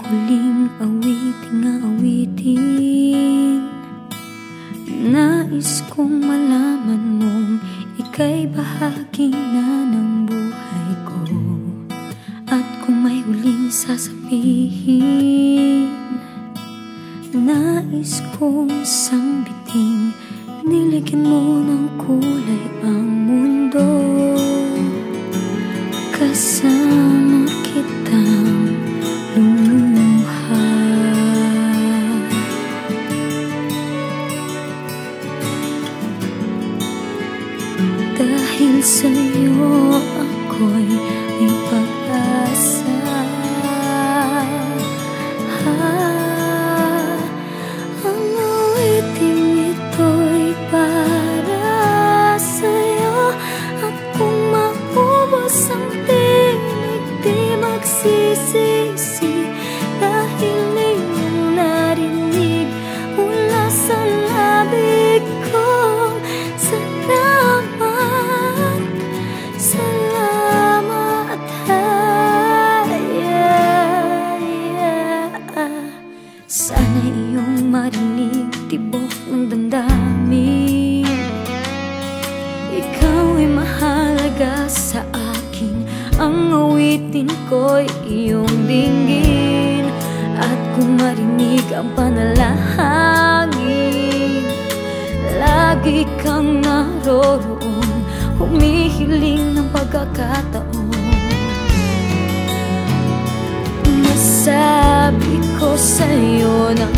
huling awiting nais kong malaman mong ika'y bahagi na ng buhay ko. At kung may huling sasabihin, nais kong sambiting, nilagyan mo ng kulay ang mundo. Kasama kitang lumuha, dahil sa'yo ako'y may pag-asa. Ang awiting ito'y para sa'yo, at kung maubos ang tinig, di magsisisi, dahil iyong narinig mula sa labig ko. Salamat, salamat, sana iyong marinig tibok ng damdamin. Ikaw ay mahalaga sa akin, ang awitin ko'y iyong dinggin. At kung marinig ang panalangin, lagi kang naroroon, humihiling ng pagkakataon. Masabi ko sa'yo ng